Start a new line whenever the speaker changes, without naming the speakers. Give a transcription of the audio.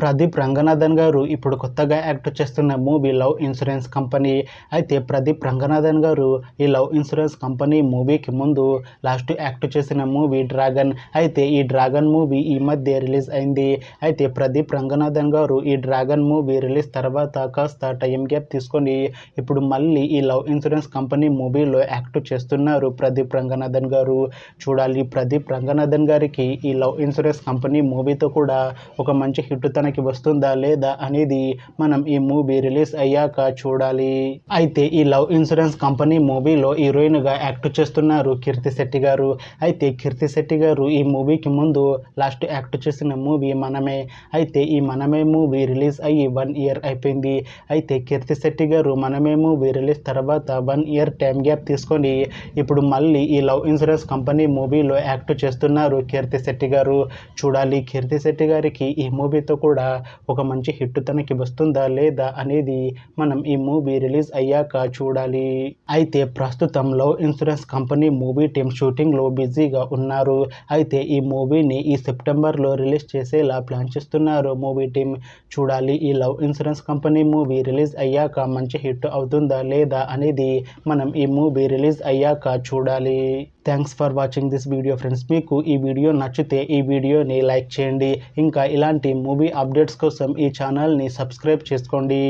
ప్రదీప్ రంగనాథన్ గారు ఇప్పుడు కొత్తగా యాక్ట్ చేస్తున్న మూవీ లవ్ ఇన్సూరెన్స్ కంపెనీ. అయితే ప్రదీప్ రంగనాథన్ గారు ఈ లవ్ ఇన్సూరెన్స్ కంపెనీ మూవీకి ముందు లాస్ట్ యాక్ట్ చేసిన మూవీ డ్రాగన్. అయితే ఈ డ్రాగన్ మూవీ ఈ మధ్య రిలీజ్ అయింది. అయితే ప్రదీప్ రంగనాథన్ గారు ఈ డ్రాగన్ మూవీ రిలీజ్ తర్వాత కాస్త టైం గ్యాప్ తీసుకొని ఇప్పుడు మళ్ళీ ఈ లవ్ ఇన్సూరెన్స్ కంపెనీ మూవీలో యాక్ట్ చేస్తున్నారు ప్రదీప్ రంగనాథన్ గారు. చూడాలి ప్రదీప్ రంగనాథన్ గారికి ఈ లవ్ ఇన్సూరెన్స్ కంపెనీ మూవీతో కూడా ఒక మంచి హిట్ తనకి వస్తుందా లేదా అనేది మనం ఈ మూవీ రిలీజ్ అయ్యాక చూడాలి. అయితే ఈ లవ్ ఇన్సూరెన్స్ కంపెనీ మూవీలో హీరోయిన్ గా యాక్ట్ చేస్తున్నారు కీర్తి శెట్టి గారు. అయితే కీర్తి శెట్టి గారు ఈ మూవీకి ముందు లాస్ట్ యాక్ట్ చేసిన మూవీ మనమే. అయితే ఈ మనమే మూవీ రిలీజ్ అయ్యి 1 ఇయర్ అయిపోయింది. అయితే కీర్తి శెట్టి గారు మనమే మూవీ రిలీజ్ తర్వాత 1 ఇయర్ టైం గ్యాప్ తీసుకొని ఇప్పుడు మళ్ళీ ఈ లవ్ ఇన్సూరెన్స్ కంపెనీ మూవీలో యాక్ట్ చేస్తున్నారు కీర్తి శెట్టి గారు. చూడాలి కీర్తి శెట్టి గారికి ఈ మూవీతో కూడా ఒక మంచి హిట్ తనకి వస్తుందా లేదా అనేది మనం ఈ మూవీ రిలీజ్ అయ్యాక చూడాలి. అయితే ప్రస్తుతం love insurance company movie team shooting లో బిజీగా ఉన్నారు. అయితే ఈ మూవీని ఈ సెప్టెంబర్లో రిలీజ్ చేసేలా ప్లాన్ చేస్తున్నారు మూవీ టీమ్. చూడాలి ఈ love insurance company movie release అయ్యాక మంచి హిట్ అవుతుందా లేదా అనేది మనం ఈ మూవీ రిలీజ్ అయ్యాక చూడాలి. Thanks for watching this video friends. మీకు ఈ వీడియో నచ్చితే ఈ వీడియోని లైక్ చేయండి. ఇంకా ఇలాంటి మూవీ అప్డేట్స్ కోసం ఈ ఛానల్ని సబ్స్క్రైబ్ చేసుకోండి.